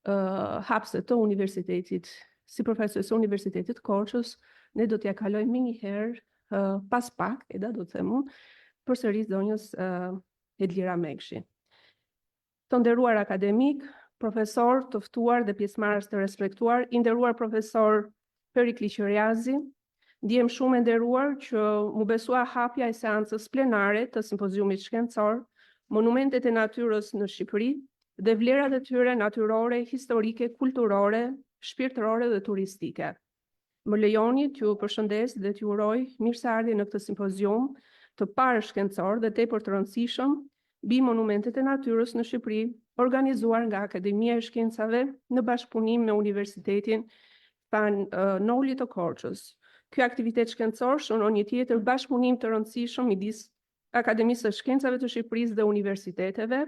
hapëse të universitetit, si profesues të Universitetit Korçës, ne do t'ja kalojmë më një herë pas pak, do të them unë, përsëri zonjës Edlira Mekshi. Të nderuar akademik, profesor të ftuar dhe pjesëmarrës të respektuar, i nderuar profesor Perikli Qiriazi, ndjem shumë e nderuar që mu besua hapja e seancës plenare të simpoziumit shkencor, Monumentet e natyrës në Shqipëri dhe vlerat e tyre natyrore, historike, kulturore, shpirtërore dhe turistike. Më lejoni t'ju përshëndes dhe t'ju uroj mirëseardhje në këtë simpozium të parë shkencor dhe tepër të rëndësishëm mbi monumentet e natyrës në Shqipëri, organizuar nga Akademia e Shkencave në bashkëpunim me Universitetin Panoli të Korçës. Ky aktivitet shkencor shënon një tjetër bashkëpunim të rëndësishëm midis Akademisë së Shkencave të Shqipërisë dhe universiteteve.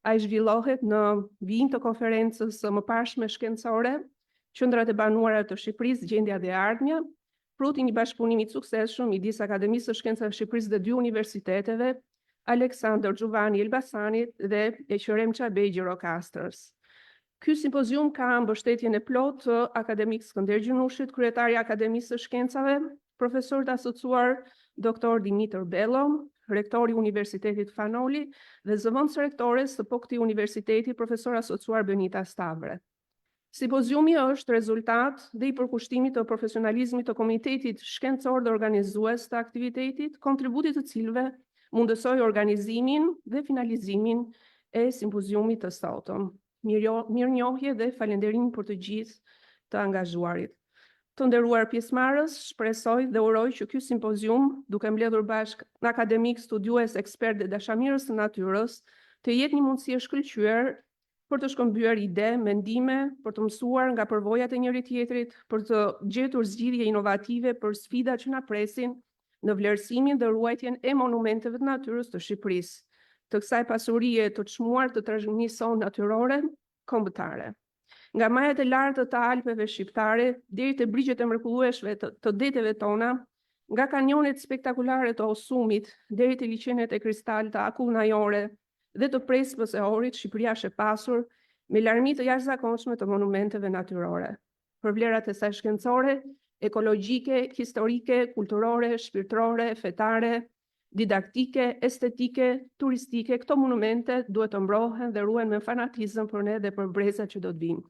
Ai zhvillohet në vijim të konferencës së mëparshme shkencore, Qendrat e banuara të Shqipërisë, gjendja dhe ardhmja, fruti një bashkëpunimi të suksesshëm midis Akademisë së Shkencave të Shqipërisë dhe dy universiteteve, Aleksandër Xhuvani Elbasanit dhe Eqrem Çabej Gjirokastrës. Ky simpozium ka mbështetjen e plotë të akademik Skënder Gjunushit, kryetari i Akademisë së Shkencave, profesor të asociuar Dr. Dimitër Bello, rektori i Universitetit Fanoli dhe zëvendës rektores së po këtij universiteti, profesor asociuar Benita Stavre. Simpoziumi është rezultat dhe i përkushtimit të profesionalizmit të Komitetit Shkencor dhe organizues të aktivitetit, kontributit të cilëve mundësoi organizimin dhe finalizimin e simpoziumit të sotëm. Mirënjohje dhe falënderim për të gjithë të angazhuarit. Të nderuar pjesëmarrës, shpresoj dhe uroj që ky simpozium, duke mbledhur bashkë akademik, studiues, ekspert dhe dashamirës të natyrës, të jetë një mundësi e shkëlqyer për të shkëmbyer ide, mendime, për të mësuar nga përvojat e njëri tjetrit, për të gjetur zgjidhje inovative për sfidat që na presin në vlerësimin dhe ruajtjen e monumenteve të natyrës të Shqipërisë, të kësaj pasurie të çmuar të trashëgimisë sonë natyrore kombëtare. Nga majat e lartë të Alpeve shqiptare deri te brigjet e mrekullueshme të deteve tona, nga kanionet spektakulare të Osumit deri te liçenet e kristal të Akullnajore dhe të Prespës e Orit, Shqipëria është e pasur me larmi të jashtëzakonshme të monumenteve natyrore. Për vlerat e saj shkencore, ekologjike, historike, kulturore, shpirtërore, fetare, didaktike, estetike, turistike, këto monumente duhet të mbrohen dhe ruhen me fanatizëm për ne dhe për brezat që do të vinë.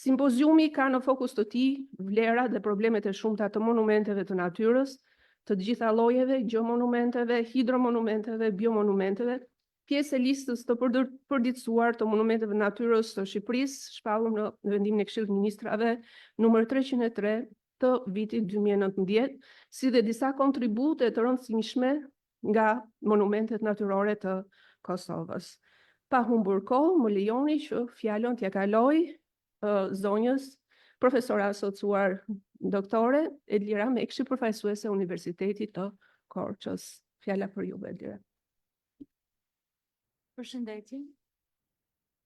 Simpoziumi ka në fokus të tij vlerat dhe problemet e shumta të monumenteve të natyrës, të gjitha llojeve, gjeomonumenteve, hidromonumenteve, biomonumenteve, pjesë e listës të përditësuar të monumenteve natyrës të Shqipërisë, shpallur në vendimin e Këshillit të Ministrave numër 303 të vitit 2019, si dhe disa kontribute të rëndësishme nga monumentet natyrore të Kosovës. Pa humbur kohë, më lejoni që fjalën t'ja kaloj zonjës profesora asociuar doktore Edlira Mekshi, përfaqësuese e Universitetit të Korçës. Fjala për ju, Edlira. Përshëndetje.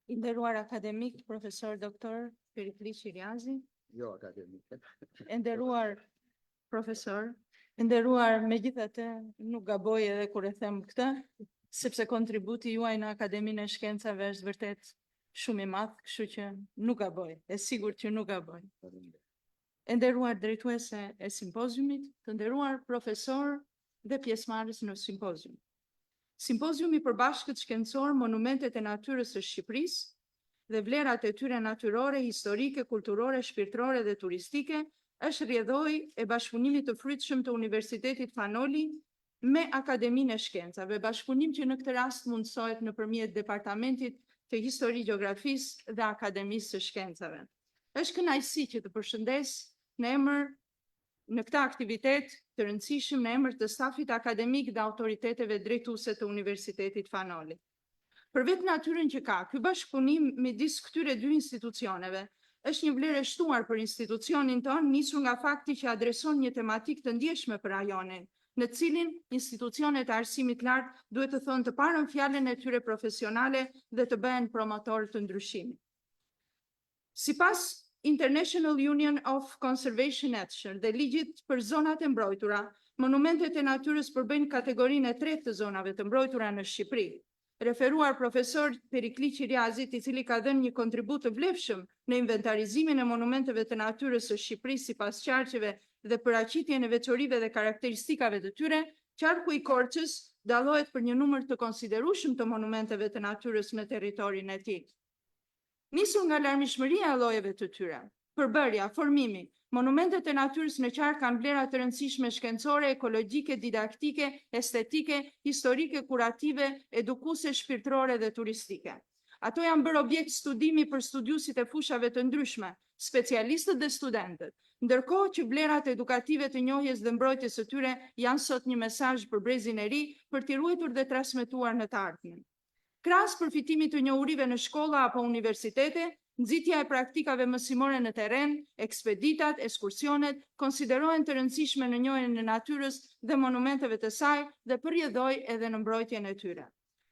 I nderuar akademik, profesor doktor Perikli Qiriazi. Jo akademik. E nderuar profesor, e nderuar megjithatë nuk gaboj edhe kur e them këtë, sepse kontributi juaj në Akademinë e Shkencave është vërtet shumë i madh, kështu që nuk gaboj, e sigurt që nuk gaboj. E nderuar drejtuese e simpoziumit, të nderuar profesor dhe pjesëmarrës në simpozium. Simpoziumi i përbashkët shkencor Monumentet e natyrës së Shqipërisë dhe vlerat e tyre natyrore, historike, kulturore, shpirtërore dhe turistike është rrjedhoi e bashkëpunimit të frytshëm të Universitetit Fanoli me Akademinë e Shkencave, bashkëpunim që në këtë rast mundsohet nëpërmjet Departamentit të Histori, Gjeografisë dhe Akademisë së Shkencave. Është kënaqësi që të përshëndes në emër në këtë aktivitet të rëndësishëm në emër të stafit akademik dhe autoriteteve drejtuese të Universitetit Fanoli. Për vetë natyrën që ka, ky bashkëpunim midis këtyre dy institucioneve është një vlerë e shtuar për institucionin tonë, nisur nga fakti që adreson një tematikë të ndjeshme për rajonin, në cilin institucionet e arsimit lart duhet të thonë të parën fjalën e tyre profesionale dhe të bëhen promotor të ndryshimit. Sipas International Union of Conservation Action dhe ligjit për zonat e mbrojtura, monumentet e natyrës përbëjnë kategorinë e tretë të zonave të mbrojtura në Shqipëri. referuar profesor Perikli Qiriazit, i cili ka dhënë një kontribut të vlefshëm në inventarizimin e monumenteve të natyrës së Shqipërisë sipas qarqeve dhe paraqitjen e veçorive dhe karakteristikave të tyre, qarku i Korçës dallohet për një numër të konsiderueshëm të monumenteve të natyrës në territorin e tij. Nisur nga larmishmëria e llojeve të tyre, përbërja, formimi, monumentet e natyrës në qark kanë vlera të rëndësishme shkencore, ekologjike, didaktike, estetike, historike, kurative, edukuese, shpirtërore dhe turistike. Ato janë bërë objekt studimi për studiuesit e fushave të ndryshme, specialistët dhe studentët, ndërkohë që vlerat edukative të njohjes dhe mbrojtjes së tyre janë sot një mesazh për brezin e ri për t'i ruajtur dhe transmetuar në të ardhmen. Krahas përfitimit të njohurive në shkolla apo universitete, nxitja e praktikave mësimore në terren, ekspeditat, ekskursionet konsiderohen të rëndësishme në njohjen e natyrës dhe monumenteve të saj dhe përjedhoj edhe në mbrojtjen e tyre.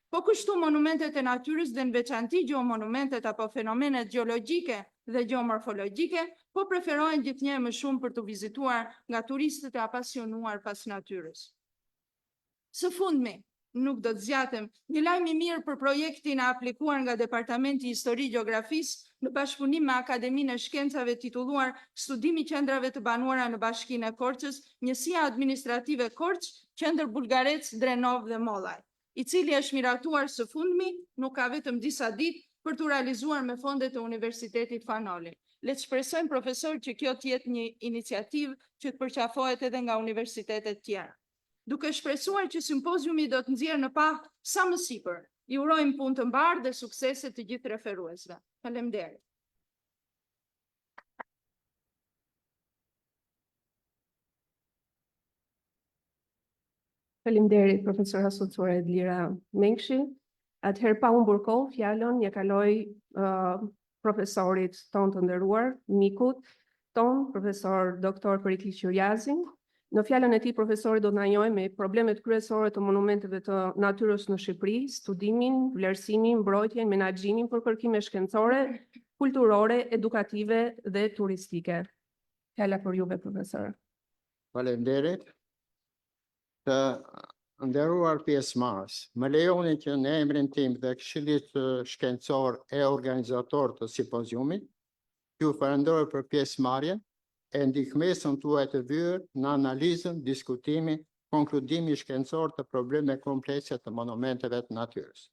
Po kështu monumentet e natyrës dhe në veçanti geomonumentet apo fenomenet geologjike dhe geomorfologjike po preferohen gjithnjë më shumë për të vizituar nga turistët e apasionuar pas natyrës. Së fundmi, nuk do të zgjatem, një lajm i mirë për projektin e aplikuar nga Departamenti Histori Gjeografisë në bashkëpunim me Akademinë e Shkencave titulluar Studimi i qendrave të banuara në Bashkinë e Korçës, Njësia Administrative Korç, Qendër Bulgarec, Drenov dhe Mollaj, i cili është miratuar së fundmi, nuk ka vetëm disa ditë për të realizuar me fondet e Universitetit Fanoli. Le të shpresojmë, profesor, që kjo të jetë një iniciativë që të përqafohet edhe nga universitetet tjera. Duke shpresuar që simpoziumi do të nxjerrë në pah sa më sipër, i urojmë punë të mbarë dhe suksese të gjithë referuesve. Faleminderit. Faleminderit, profesor asociuar Edlira Mengshi. Atëherë pa humbur kohë, fjalën ja kaloj profesorit ton të nderuar, mikut ton, profesor doktor Perikli Qiriazi. Në fjalën e tij, profesori do të na njojë me problemet kryesore të monumenteve të natyrës në Shqipëri, studimin, vlerësimin, mbrojtjen, menaxhimin për kërkime shkencore, kulturore, edukative dhe turistike. Fjala për juve, profesor. Faleminderit. Të nderuar pjesëmarrës, më lejoni që në emrin tim dhe Këshillit Shkencor e organizator të simpoziumit, ju falenderoj për pjesëmarrjen e ndihmesën tuaj të vyer në analizën, diskutimin, konkludimin shkencor të probleme komplekse të monumenteve të natyrës.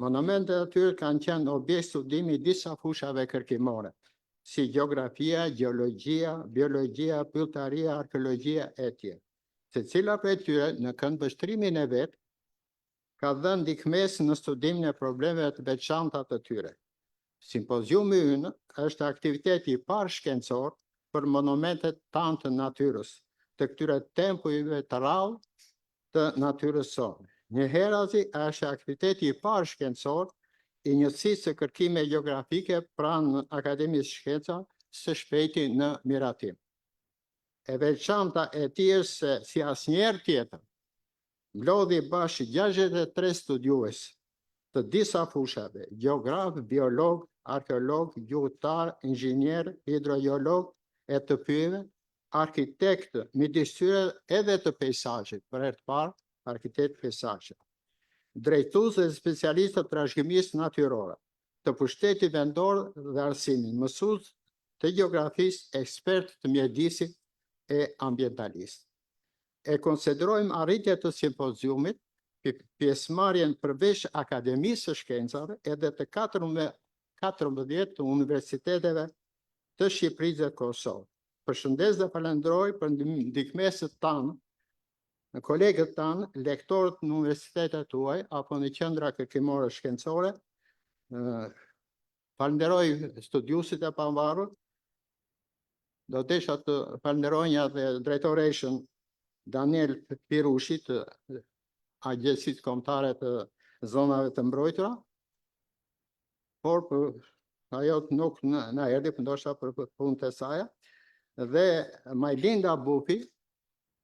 Monumentet e natyrës kanë qenë objekt studimi disa fushave kërkimore, si gjeografia, gjeologjia, biologjia, pylltaria, arkeologjia e tjerë. Secila prej tyre në këndvështrimin e vet ka dhënë ndihmesë në studimin e problemeve të veçanta të tyre. Simpoziumi ynë është aktiviteti i parë shkencor për monumentet tanë të natyrës, të këtyre tempujve të rrallë të natyrës sonë. Njëherëzi është aktiviteti i parë shkencor i njësisë së kërkime gjeografike pranë Akademisë Shkenca së Shpejti në miratim. E veçanta e tij se si asnjëherë tjetër, mblodhi bashkë 63 studiues të disa fushave, gjeograf, biolog, arkeolog, gjuhëtar, inxhinier, hidrogeolog e të pyjeve, arkitekt, midis tyre edhe të peisazhit, për herë të parë, arkitekt peisazhi. Drejtues dhe specialistë të trashëgimisë natyrore, të pushtetit vendor dhe arsimin, mësues të gjeografisë, ekspert të mjedisit e ambientalist. E konsiderojmë arritje të simpoziumit, pjesëmarrjen përveç Akademisë së Shkencave edhe të 14 të universiteteve të Shqipërisë dhe Kosovë. Përshëndes dhe falenderoj për ndihmesat tanë, kolegët tanë, lektorët në universitetet tuaj apo në qendra kërkimore shkencore. Falenderoj studiuesit e pavarur. Do desha të falenderoj edhe drejtoreshën Daniel Pirushi të Agjencisë Kombëtare të Zonave të Mbrojtura, por ajo nuk na erdhi, ndoshta për punët e saj, dhe Majlinda Bufi,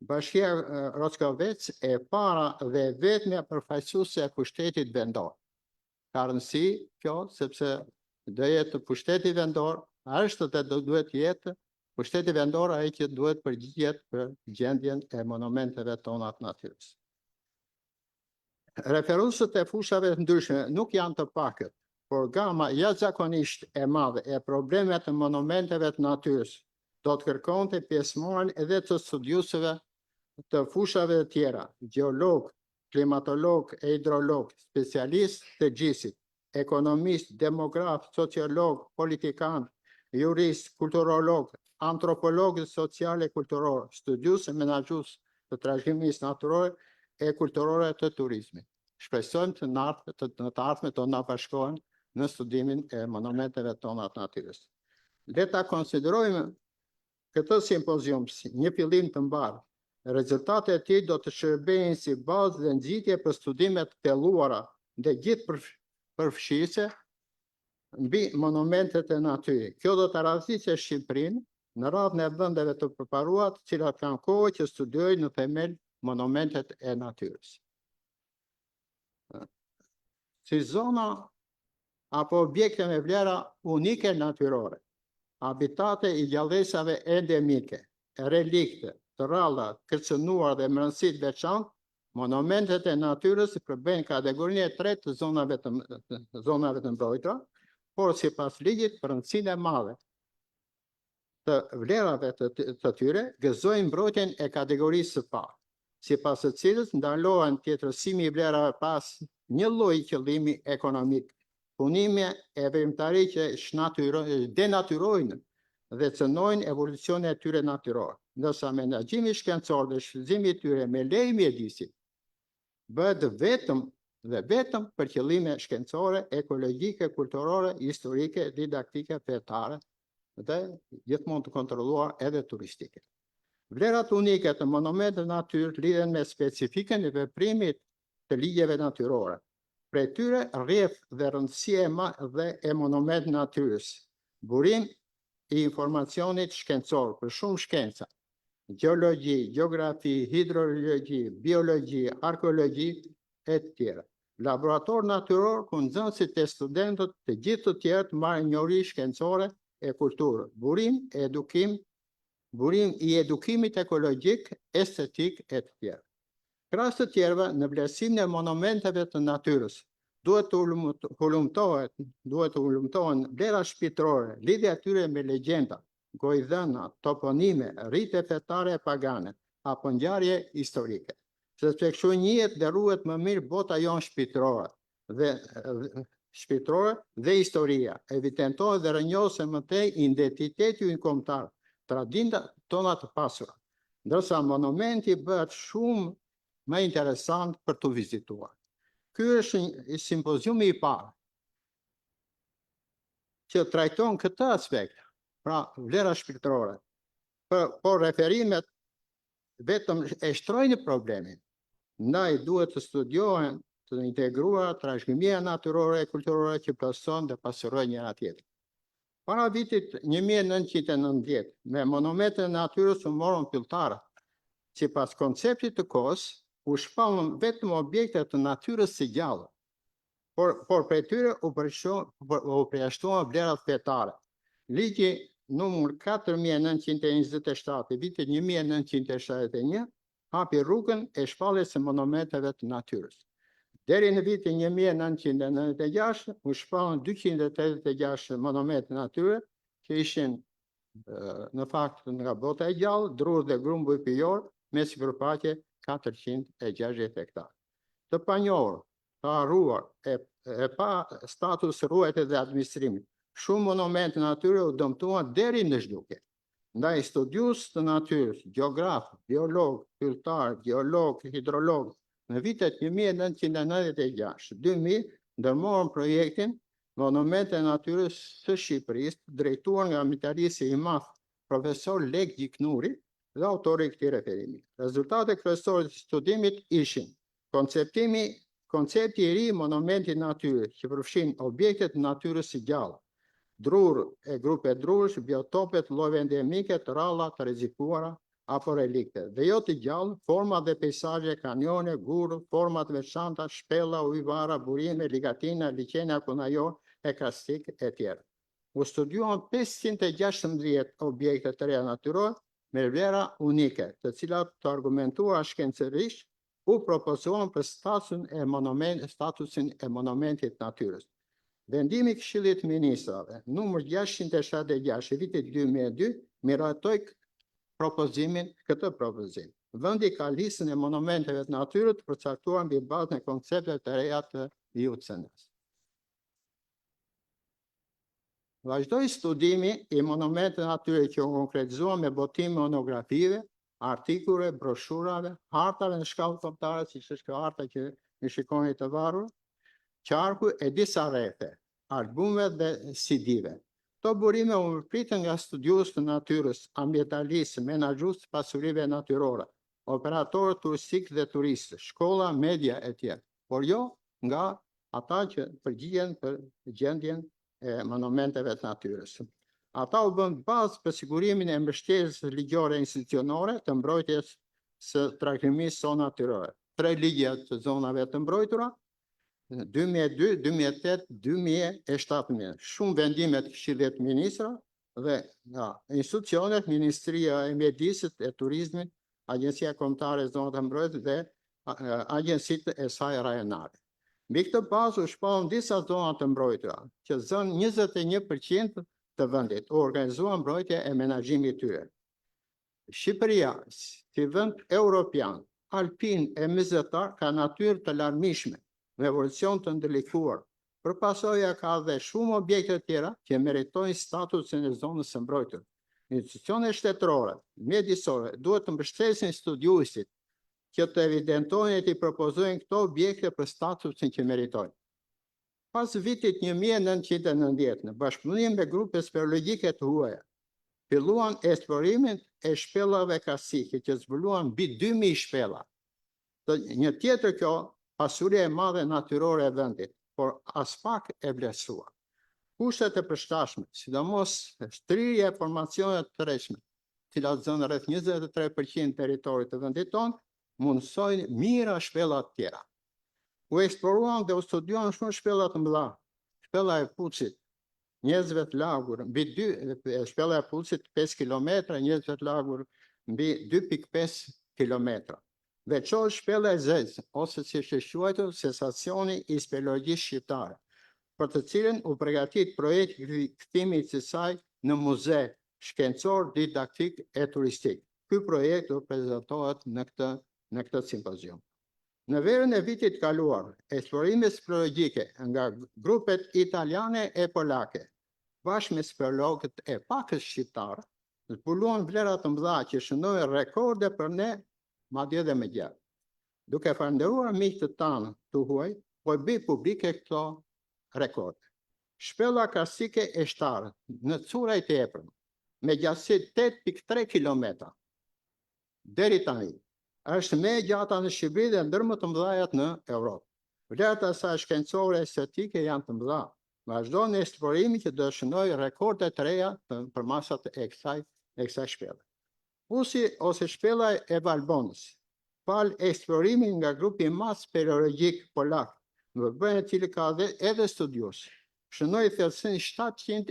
Bashkia Rockovec e para dhe vetmja përfaqësuese e pushtetit vendor. Ka rëndësi kjo sepse do jetë pushteti vendor, është dhe duhet jetë pushteti vendor ai që duhet përgjigjet për gjendjen e monumenteve tona të natyrës. Referuesët e fushave të ndryshme nuk janë të pakët, por gama jashtëzakonisht e madhe e problemeve të monumenteve të natyrës do të kërkonte pjesëmarrjen edhe të studiusëve të fushave të tjera, gjeolog, klimatolog e hidrolog, specialist të gjisit, ekonomist, demograf, sociolog, politikan, jurist, kulturolog, antropolog social e kulturor, studius e menaxhues të trashëgimisë natyrore e kulturore të turizmit. Shpresojmë të të ardhmet të na bashkohen në studimin e monumenteve tona të natyrës. Le ta konsiderojmë këtë simpozium si një fillim të mbarë. Rezultatet e tij do të shërbejnë si bazë dhe nxitje për studimet të thelluara dhe gjithë përfshirëse mbi monumentet e natyrës. Kjo do të rrjedhë Shqipërinë në radhën e vendeve të përparuara, të cilat kanë kohë që studiojnë në themel monumentet e natyrës. Si zona apo objekte me vlera unike natyrore, habitate i gjallësave endemike, relikte, të rralla, kërcënuar dhe me rëndësi të veçantë, monumentet e natyrës përbëjnë kategorinë e tretë të zonave të mbrojtura, por sipas ligjit për rëndësinë e madhe të vlerave të tyre gëzojnë mbrojtjen e kategorisë së parë, sipas së cilës ndalohen tjetërësimi i vlerave pas një lloji qëllimi ekonomik, punime e veprimtari që denatyrojnë dhe cënojnë evolucionin e tyre natyror, ndërsa menaxhimi shkencor dhe shfrytëzimi i tyre me lejë mjedisit bëhet vetëm për qëllime shkencore, ekologjike, kulturore, historike, didaktike, fetare dhe gjithmonë të kontrolluar edhe turistike. Vlerat unike të monumenteve natyrë lidhen me specifikën e veprimit të ligjeve natyrore. Prej tyre rrjedh dhe rëndësia e monument natyrës, burim i informacionit shkencor për shumë shkenca, gjeologji, gjeografi, hidrologji, biologji, arkeologji e të tjera. Laborator natyror ku nxënësit e studentët të gjithë të tjerë të marrin njohuri shkencore e kulturë, burim i edukimit ekologjik, estetik e të tjera. Krahas të tjerëve, në vlerësimin e monumenteve të natyrës, duhet të ulëmtohen vlera shpirtërore, lidhja e tyre me legjenda, gojdhëna, toponime, rrite fetare e pagane, apo ngjarje historike. Sepse kështu njihet dhe ruhet më mirë bota jonë shpirtërore dhe historia, evidentohet dhe rënjohse më tej identiteti ynë kombëtar, traditat tona të pasura, ndërsa monumenti bëhet shumë më interesant për të vizituar. Ky është simpoziumi i parë që trajton këtë aspekt, pra vlera shpirtërore, por referimet vetëm e shtrojnë problemin. Ndaj duhet të studiohen të integruar trashëgimia natyrore e kulturore që plotëson dhe pasurojnë njëra tjetrën. Para vitit 1990, me monumentet e natyrës u morën filltarë. Sipas konceptit të kohës, u shpallën vetëm objekte të natyrës së gjallë, por prej tyre u përjashtuan vlerat fetare. Ligji numër 4927 i vitit 1971 hapi rrugën e shpalljes së monumenteve të natyrës. Deri në vitin 1996 u shpallën 286 monumente natyre që ishin në fakt nga bota e gjallë, drur dhe grumbull pijor me sipërfaqe 460 hektar. Të panjohur, të harruar e pa status ruajtje dhe administrimit, shumë monumente natyre u dëmtuan deri në zhdukje. Ndaj studius të natyrës, geograf, biolog, filltar, geolog, hidrolog, në vitet 1996-2000 ndërmorën projektin Monumente e natyrës së Shqipërisë, drejtuar nga Mitarisi i Madh, profesor Lek Gjiknuri dhe autori i këtij referimi. Rezultatet kryesore të studimit ishin koncepti i ri i monumentit natyrës, që përfshin objektet natyrës së gjallë, drur e grupe drurësh, biotopet, llojeve endemike, të rralla, të rrezikuara apo relikte, dhe jo të gjallë, forma dhe peisazhe, kanjone, gurë, format veçanta, shpella, ujvara, burime, ligatina, liqena, kunajor, e kastik e tjerë. U studiuan 516 objekte të reja natyrore me vlera unike, të cilat të argumentuara shkencërisht u propozuan për statusin e monumentit natyrës. Vendimi i Këshillit të Ministrave numër 676 i vitit 2002 miratoi këtë propozim. Vendi ka listën e monumenteve të natyrës të përcaktuar mbi bazën e koncepteve të reja të IUCN-s. Vazhdoi studimi i monumenteve natyrë që u konkretizuan me botime monografive, artikullave, broshurave, hartave në shkallë kombëtare, siç është kjo harta që e shikoni të varur, qarku e disa rrethe, albume dhe CD-ve. Këto burime u përpritën nga studiues të natyrës, ambientalistë, menaxhues të pasurive natyrore, operatorë turistikë dhe turistë, shkolla, media e tjerë, por jo nga ata që përgjigjen për gjendjen e monumenteve të natyrës. Ata u bën bazë për sigurimin e mbështetjes ligjore institucionore të mbrojtjes së trashëgimisë zonë natyrore. 3 ligje të zonave të mbrojtura, 2002, 2008, 2017. Shumë vendime të Këshillit të Ministrave dhe nga institucionet, Ministria e Mjedisit e Turizmit, Agjencia Kombëtare e Zonave të Mbrojtura dhe agjencitë e saj rajonale. Mbi këtë bazë u shpallën disa zona të mbrojtura, që zënë 21% të vendit, u organizuan mbrojtja e menaxhimit të tyre. Shqipëria, si vend europian, alpin e mesatar, ka natyrë të larmishme, me evolucion të ndërlikuar. Për pasojë ka dhe shumë objekte të tjera që meritojnë statusin e zonës së mbrojtur. Institucionet shtetërore, mjedisore duhet të mbështesin studiuesit që të evidentojnë e të propozojnë këto objekte për statusin që meritojnë. Pas vitit 1990, në bashkëpunim me grupe speleologjike të huaja, filluan eksplorimin e shpellave karsike që zbuluan mbi 2000 shpella. Një tjetër kjo, pasuria e madhe natyrore e vendit, por as pak e vlerësuar. Kushtet e përshtatshme, sidomos shtrirja e formacioneve të tërheqshme, cilat zënë rreth 23% territorit të vendit tonë, mundsojnë mira shpella të tjera. U eksploruan dhe u studiuan shumë shpella të mëdha, shpella e Pucit, njerëzve të lagur, shpella e Pucit 5 km, njerëzve të lagur mbi 2.5 km. Veçor shpella e Zezë, ose si është quajtur sensacioni i speleologjisë shqiptare, për të cilën u përgatit projekt kthimi i saj në muze shkencor, didaktik e turistik. Ky projekt do prezantohet në këtë simpozium. Në verën e vitit kaluar, eksplorime speleologjike nga grupet italiane e polake, bashkë me speleologët e pakës shqiptarë, zbuluan vlera të mëdha që shënojnë rekorde për ne, madje edhe më gjatë. Duke falënderuar miqtë tanë të huaj, po bëj publike këto rekorde. Shpella karsike e shtarë në Curaj të Eprën, me gjatësi 8.3 km, deri tani, është më e gjata në Shqipëri dhe ndër më të mëdhajat në Europë. Vlerat e saj shkencore estetike janë të mëdha. Vazhdon eksplorimi që do shënojë rekorde të reja për masat e kësaj shpelle. Pusi ose shpella e Valbonës, fal eksplorimin nga grupi mas speleologjik polak, në vërbën e cili ka edhe studios, shënoi thellësinë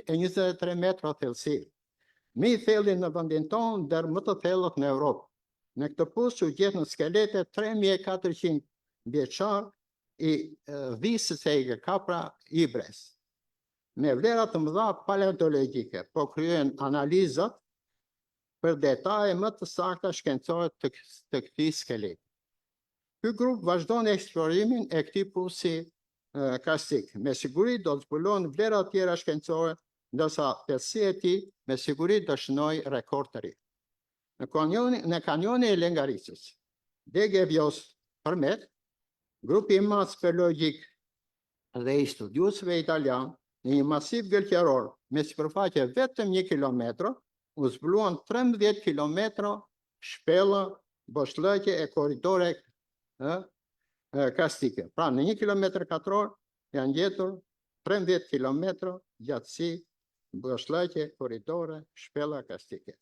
723 metra thellësi. Mi thellin në vendin tonë ndër më të thellët në Europë. Në këtë pus u gjet në skelete 3400 vjeçar i visës e kapra ibres. Me vlera të mëdha paleontologjike, po kryen analizat për detaje më të sakta shkencore të këtij skeleti. Ky grup vazhdon eksplorimin e këtij pusi karsik. Me siguri do të zbulojnë vlera të tjera shkencore, ndërsa thellësia e tij me siguri do shënojë rekord të ri. Në kanjonin e Lengaricës, Dege Vjos përmet, grupi i madh speleologjik dhe i studiusëve italian, në një masiv gëlqëror me sipërfaqe vetëm 1 kilometër, u zbuluan 13 kilometra shpella, boshllëqe e korridore karstike. Pra në 1 kilometër katror janë gjetur 13 kilometra gjatësi, boshllëqe, korridore, shpella karstike.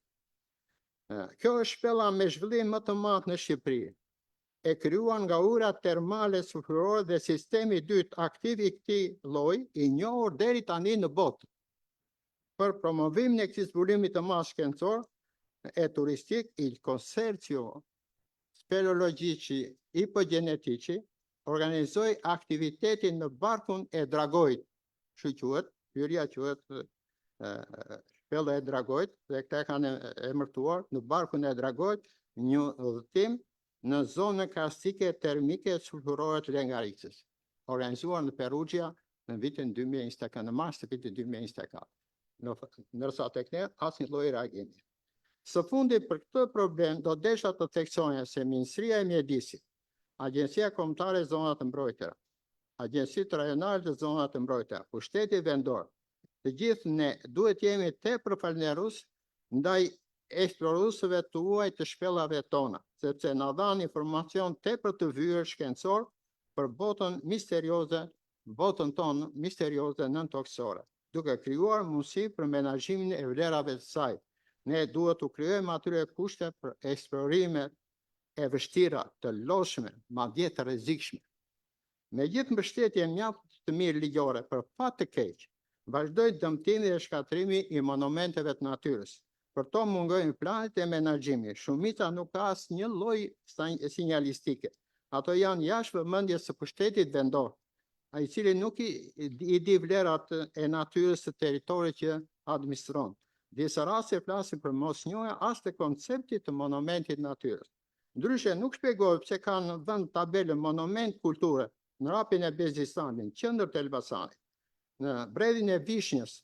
Kjo është shpella me zhvillim më të madh në Shqipëri, e krijuar nga urat termale sulfurore dhe sistemi i dytë aktiv i këtij lloji i njohur deri tani në botë. Për promovimin e këtij zbulimi të madh shkencor e turistik, il Consorzio speleologjiki hipogenetici organizoi aktivitetin në barkun e dragojt, kështu quhet, hyrja quhet shpella e dragojt, dhe këta kanë emërtuar në barkun e dragojt një udhëtim në zonën karstike termike sulfurore të Lengariçës, organizuar në Perugia në vitin 2024, në mars të vitit 2024. Ndërsa tek ne asnjë lloj reagimi. Së fundi për këtë problem do desha të theksonja se Ministria e Mjedisit, Agjencia Kombëtare e Zonave të Mbrojtura, Agjencitë Rajonale të Zonave të Mbrojtura, Pushteti Vendor, të gjithë ne duhet jemi tepër falënderues ndaj eksploruesve tuaj të shpellave tona, sepse na dhanë informacion tepër të vyer shkencor për botën tonë misterioze nën-toksore, duke krijuar mundësi për menaxhimin e vlerave të saj. Ne duhet të krijojmë atyre kushte për eksplorime e vështira, të lodhshme, madje të rrezikshme. Me gjithë mbështetjen mjaft të mirë ligjore, për fat të keq, vazhdoi dëmtimi dhe shkatrimi i monumenteve të natyrës. Për to mungojnë planet e menaxhimit. Shumica nuk ka asnjë lloj sinjalistike. Ato janë jashtë vëmendjes së pushtetit vendor, ai cili nuk i di vlerat e natyrës së territorit që administron. Disa raste flasin për mosnjohje as të konceptit të monumentit natyrës. Ndryshe nuk shpjegohet pse kanë vend tabelën monument kulture në rapin e Bezistanit, në qendër të Elbasanit, në bredhin e Vishnjës,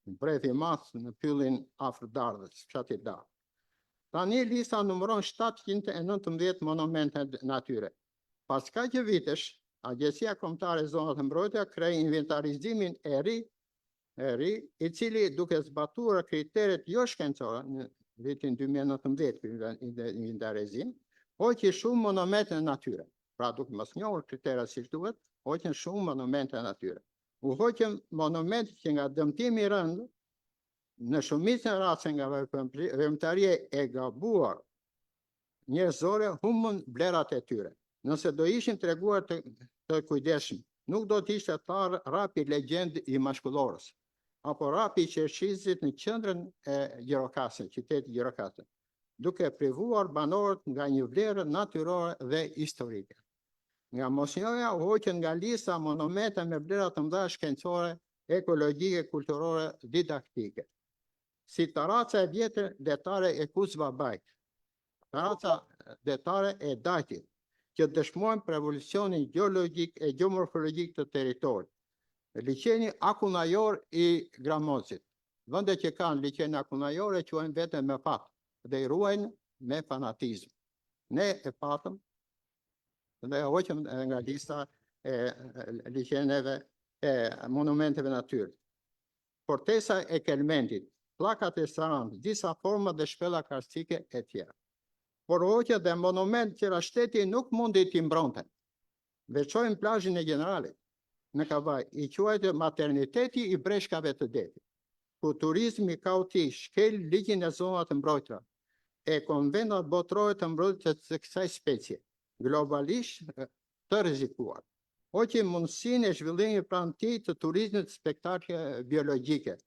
në bredh i madh në pyllin afër Dardhës, fshati Dardhë. Tani lista numëron 719 monumente natyre. Pas kaq vitesh, Agjencia Kombëtare e Zonave të Mbrojtura krijoi inventarizimin e ri, i cili duke zbatuar kriteret jo shkencore në vitin 2019 inventarizim, hoqi shumë monumente natyre. Pra duke mos njohur kriteret siç duhet, hoqën shumë monumente natyre. U hoqën monumente që nga dëmtimi i rënd, në shumicën e rasteve nga veprimtaria e gabuar njerëzore, humbën vlerat e tyre. Nëse do ishin treguar të kujdesshëm, nuk do të ishte thar rapi legjend i mashkullorës, apo rapi i Qershizit në qendrën e Gjirokastrit, qytetit Gjirokastër, duke privuar banorët nga një vlerë natyrore dhe historike. Nga mosnjohja u hoqën nga lista monumente me vlera të mëdha shkencore, ekologjike, kulturore, didaktike, si taraca e vjetër detare e Kuzbabajt, taraca detare e Dajtit, që dëshmojnë për evolucionin gjeologjik e geomorfologjik të territorit. Liqeni akunajor i Gramozit. Vendet që kanë liqen akunajor e quajnë vetëm me fat dhe i ruajnë me fanatizëm. Ne e patëm dhe hoqëm nga lista e liqeneve e monumenteve natyrë. Fortesa e Kelmentit, pllakat e Sarandës, disa forma dhe shpella karstike e tjera. Por hoqja dhe monument që shteti nuk mundi t'i mbronte. Veçojmë plazhin e Generalit në Kavaj, i quajtë materniteti i breshkave të detit, ku turizmi kaotik shkel ligjin e zonave të mbrojtura e konventat botërore të mbrojtjes të kësaj specie, globalisht të rrezikuar. Hoqi mundësinë e zhvillimit pranë tij të turizmit spektakle biologjike,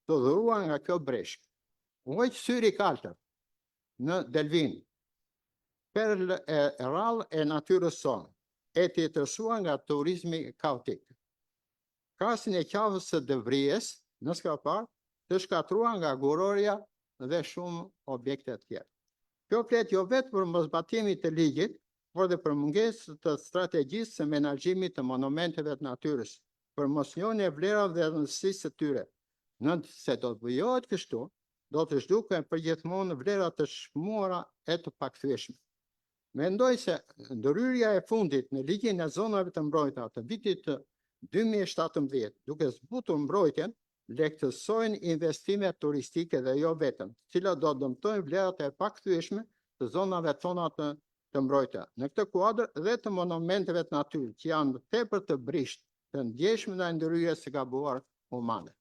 të dhuruar nga kjo breshk. Hoq syri kaltër në Delvin, perl e rrallë e natyrës sonë, e të jetësuar nga turizmi kaotik. Krasin e qafës së Dëvrijes, në Skapar, të shkatruar nga Gurorja dhe shumë objekte të tjera. Kjo flet jo vetëm për mosbatimin të ligjit, por dhe për mungesë të strategjisë së menaxhimit të monumenteve të natyrës, për mosnjohjen e vlerave dhe rëndësisë së tyre. Nëse do të bëjohet kështu, do të zhduken përgjithmonë vlerat të shmuara e të pakthyeshme. Mendoj se ndërhyrja e fundit në ligjin e zonave të mbrojtura të vitit 2017, duke zbutur mbrojtjen, lehtësojnë investimet turistike dhe jo vetëm, të cilat do dëmtojnë vlerat e pakthyeshme të zonave tona të mbrojtura. Në këtë kuadër dhe të monumenteve të natyrës, që janë tepër të brisht, të ndjeshme ndaj ndërhyrjes së gabuar humane.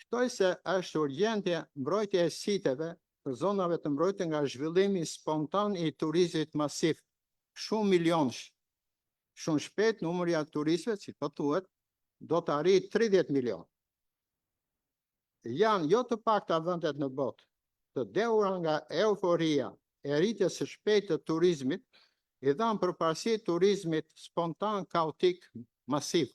Shtoj se është urgjente mbrojtja e siteve për zonave të mbrojtura nga zhvillimi spontan i turizmit masiv, shumë milionësh. Shumë shpejt numri i turistëve, si po thuhet, do të arrijë 30 milion. Janë jo të pakta vendet në botë të dehura nga euforia e rritjes së shpejtë të turizmit, i dhanë përparësi turizmit spontan, kaotik, masiv.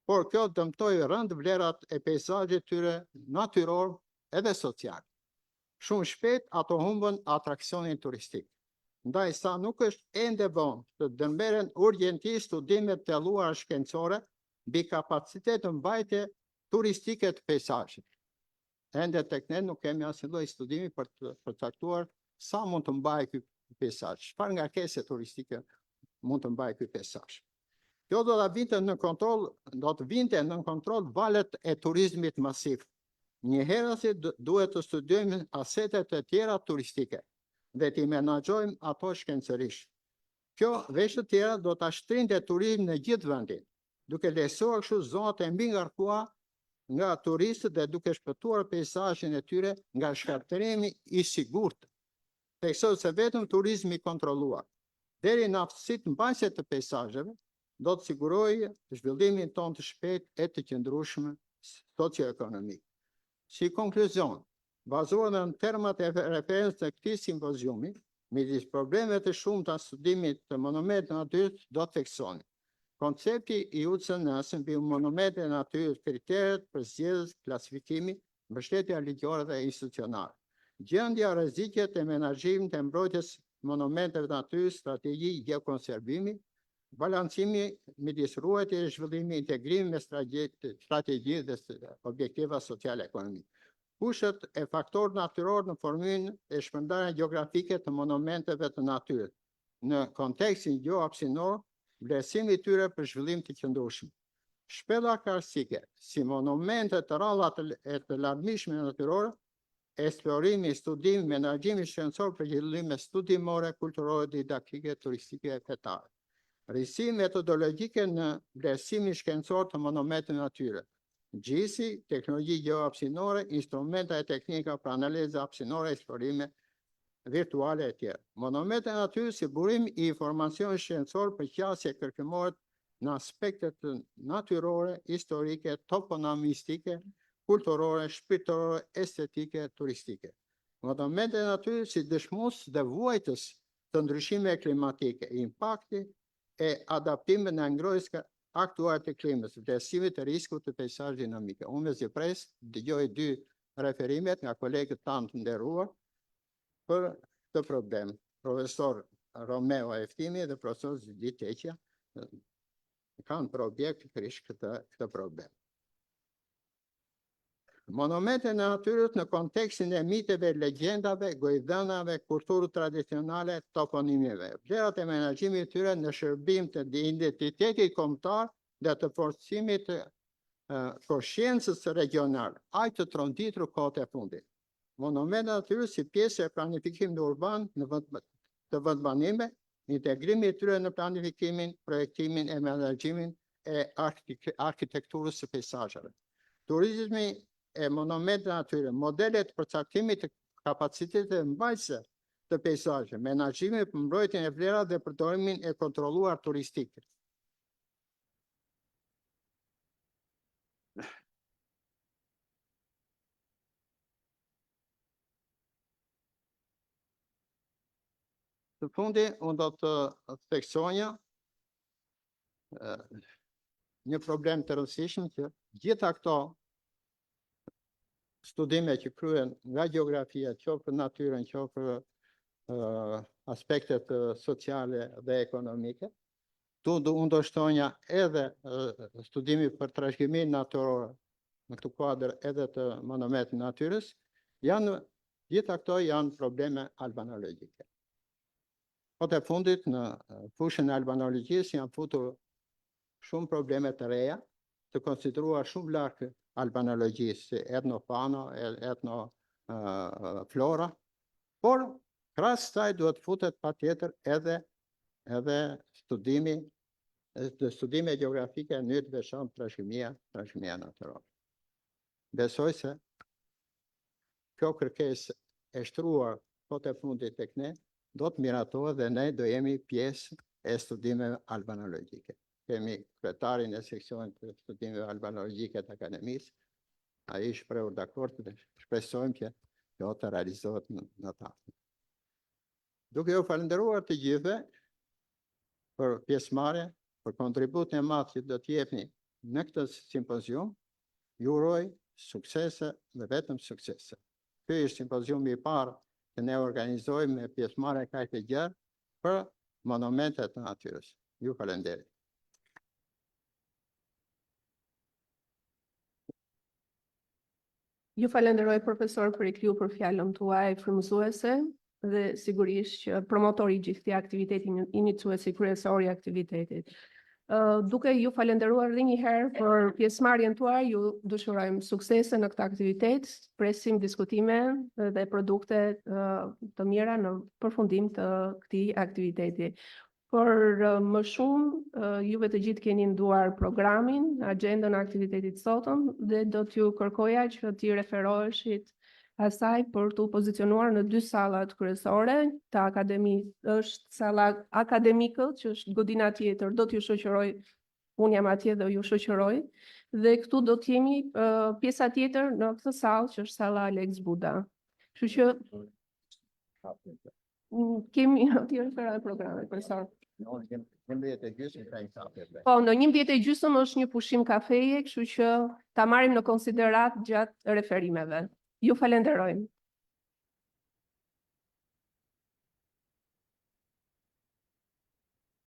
Por kjo dëmtoi rënd vlerat e peizazhit tyre natyror edhe social. Shumë shpejt ato humbën atraksionin turistik. Ndaj sa nuk është ende vonë të dërmeren urgjentisht studimet të thelluara shkencore mbi kapacitet të mbajtje turistike të peizazhit. Ende tek ne nuk kemi asnjë lloj studimi për të përcaktuar sa mund të mbajë ky peizazh, çfarë ngarkese turistike mund të mbajë ky peizazh. Kjo do të vinte në kontroll valët e turizmit masiv. Njëherëse duhet të studiojmë asetet e tjera turistike dhe t'i menaxhojmë ato shkencërisht. Kjo veç të tjera do ta shtrinte turizmin në gjithë vendin, duke lehtësuar kështu zonat e mbi ngarkuara nga turistët dhe duke shpëtuar peizazhin e tyre nga shkatërimi i sigurt, theksoj se vetëm turizmi i kontrolluar deri në aftësitë mbajtëse të peizazheve do të sigurojë zhvillimin tonë të shpejtë e të qëndrueshëm socioekonomik. Si konkluzion, bazuar në termat e referencë të këtij simpoziumi, midis problemeve të shumta studimit të monumenteve natyrës do të theksohen koncepti i UCN-s mbi monumente e natyrës, kriteret për zgjedhjes, klasifikimi, mbështetja ligjore dhe institucionale, gjendja rreziqet e menaxhimit të mbrojtjes monumenteve natyrës, strategji geokonservimi, balancimi midis ruajtjes e zhvillimit, integrimi me strategji dhe objektiva sociale ekonomike. Kushet e faktor natyror në formimin e shpërndarjen gjeografike të monumenteve të natyrës në kontekstin gjeohapësinor, vlerësimi i tyre për zhvillim të qëndrueshëm. Shpella karstike, si monumente të rralla e të larmishme natyrore, eksplorimi, studimi, menaxhimi shkencor për qëllime studimore, kulturore, didaktike, turistike e fetare. Rrisi metodologjike në vlerësimin shkencor të monumenteve natyrore. Gjisi, teknologji gjeohapësinore, instrumenta e teknika për analizë hapësinore, eksplorime virtuale e tjera. Monumente natyrës si burim i informacion shkencor për qasje kërkimore në aspektet natyrore, historike, toponomistike, kulturore, shpirtërore, estetike, turistike. Monumente natyrës si dëshmues dhe vuajtës të ndryshimeve klimatike, impakti e adaptimit në ngrohtësinë aktuale të klimës, vlerësimit të riskut të peizazhit dinamike. Unë me zipres dëgjoj 2 referimet nga kolegët tanë të nderuar për këtë problem. Profesor Romeo Eftimi dhe profesor Zidit Teqja kanë për objekt krish këtë problem. Monumente në natyrës në kontekstin e miteve, legjendave, gojdhënave, kulturës tradicionale, toponimeve. Vlerat e menaxhimit të tyre në shërbim të identitetit kombëtar dhe të forcimit të koshiencës regionale, aq të tronditur kohët e fundit. Monumente natyrës si pjesë e planifikimit urban të vendbanime, integrimi i tyre në planifikimin, projektimin e menaxhimin e arkitekturës së peizazheve. Turizmi e monumente natyre, modelet për caktimit të kapacitetet mbajtëse të peizazheve, menaxhimi për mbrojtjen e vlerave dhe përdorimin e kontrolluar turistik. Të fundi, unë do të theksonja një problem të rëndësishëm që gjitha këto studime që kryen nga gjeografia, qoftë për natyrën, qoftë për aspektet sociale dhe ekonomike, unë do shtonja edhe studimi për trashëgiminë natyrore në këtë kuadër edhe të monumenteve natyrës, gjitha këto janë probleme albanologjike. Po të fundit në fushën e albanologjisë janë futur shumë probleme të reja, të konsideruar shumë larg albanologjisë, si etnofano, etnoflora, por krahas kësaj duhet futet patjetër edhe studime gjeografike në mënyrë të veçantë trashëgimia natyrore. Besoj se kjo kërkesë e shtruar po të fundit tek ne do të miratohet dhe ne do jemi pjesë e studimeve albanologjike. Kemi kryetarin e seksionit të studimeve albanologjike të akademisë, ai shprehur dakord dhe shpresojmë që kjo të realizohet në ta. Duke ju falenderuar të gjithëve për pjesëmarrje, për kontributin e madh që do të jepni në këtë simpozium, ju uroj suksese dhe vetëm suksese. Ky është simpoziumi i parë që ne organizojmë me pjesëmarrje kaq të gjatë për monumentet të natyrës. Ju falenderoj. Ju falenderoj profesor për i kriju për fjalën tuaj frymëzuese dhe sigurisht që promotori i gjithë këtij aktiviteti, iniciuesi kryesor i aktivitetit. Duke ju falenderuar edhe një herë për pjesëmarrjen tuaj, ju dëshirojmë suksese në këtë aktivitet, presim diskutime dhe produkte të mira në përfundim të këtij aktiviteti. Por më shumë, juve të gjithë keni nduar programin, agjendën e aktivitetit sotëm dhe do t'ju kërkoja që t'i referoheshit asaj për t'u pozicionuar në 2 sallat kryesore të akademisë. Është salla akademike, që është godina tjetër, do t'ju shoqëroj, unë jam atje dhe ju shoqëroj, dhe këtu do t'jemi pjesa tjetër në këtë sallë, që është salla Alex Buda. Kështu që kemi t'ju referoj programet, profesor. Po, në 11:30 është një pushim kafeje, kështu që ta marrim në konsiderat gjatë referimeve. Ju falenderojmë.